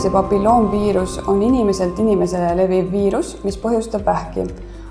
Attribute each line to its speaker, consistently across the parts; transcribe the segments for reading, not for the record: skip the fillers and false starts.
Speaker 1: viiruse papilloomviirus on inimeselt inimesele leviv viirus, mis põhjustab vähki.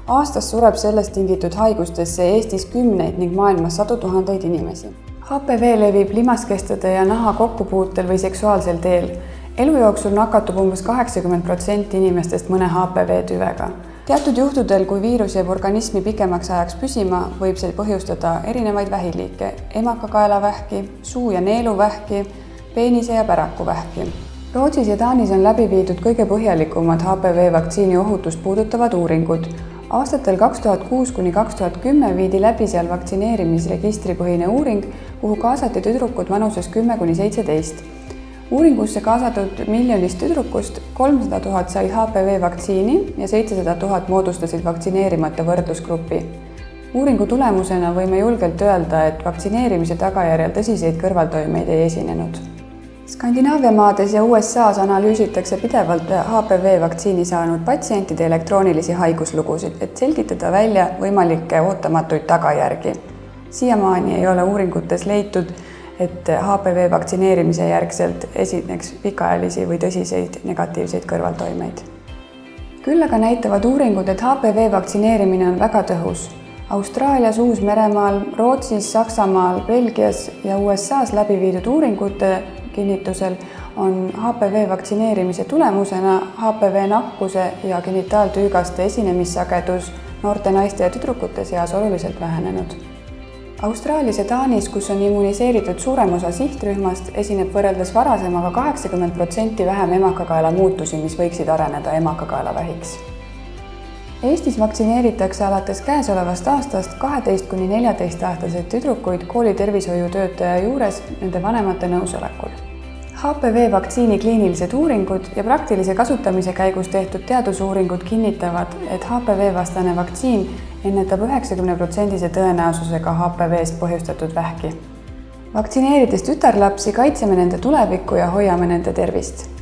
Speaker 1: Aastas sureb sellest tingitud haigustesse Eestis kümneid ning maailmas sadu tuhandeid inimesi. HPV levib limaskestade ja naha kokkupuutel või seksuaalsel teel. Elu jooksul nakatub umbes 80% inimestest mõne HPV tüvega. Teatud juhtudel, kui viirus jääb organismi pikemaks ajaks püsima, võib see põhjustada erinevaid vähiliike, emakakaelavähki, suu- ja neeluvähki, peenise- ja pärakuvähki. Rootsis ja Taanis on läbi viidud kõige põhjalikumad HPV vaktsiini ohutust puudutavad uuringud. Aastatel 2006–2010 viidi läbi seal vaktsineerimisregistripõhine uuring, kuhu kaasati tüdrukud vanuses 10–17. Uuringusse kaasatud miljonist tüdrukust 300 000 said HPV vaktsiini ja 700 000 moodustasid vaktsineerimata võrdlusgrupi. Uuringu tulemusena võime julgelt öelda, et vaktsineerimise tagajärjel tõsiseid kõrvaltoimeid ei esinenud. Skandinaavia maades ja USAs analüüsitakse pidevalt HPV vaktsiini saanud patsientide elektroonilisi haiguslugusid, et selgitada välja võimalikke ootamatuid tagajärgi. Siiamaani ei ole uuringutes leitud, et HPV vaktsineerimise järgselt esineks pikaajalisi või tõsiseid negatiivseid kõrvaltoimeid. Küll aga näitavad uuringud, et HPV vaktsineerimine on väga tõhus. Austraalias, Uus-Meremaal, Rootsis, Saksamaal, Belgias ja USAs läbi viidud uuringute kinnitusel on HPV vaktsineerimise tulemusena HPV nakkuse ja genitaaltüügaste esinemissagedus noorte naiste ja tüdrukute seas oluliselt vähenenud. Austraalias ja Taanis, kus on immuniseeritud suurem osa sihtrühmast, esineb võrreldes varasemaga 80% vähem emakakaela muutusi, mis võiksid areneda emakakaelavähiks. Eestis vaktsineeritakse alates käesolevast aastast 12–14-aastaseid tüdrukuid koolitervishoiutöötaja juures nende vanemate nõusolekul. HPV vaktsiini kliinilised uuringud ja praktilise kasutamise käigus tehtud teadusuuringud kinnitavad, et HPV-vastane vaktsiin ennetab 90% tõenäosusega HPV-st põhjustatud vähki. Vaktsineerides tütarlapsi kaitseme nende tulevikku ja hoiame nende tervist.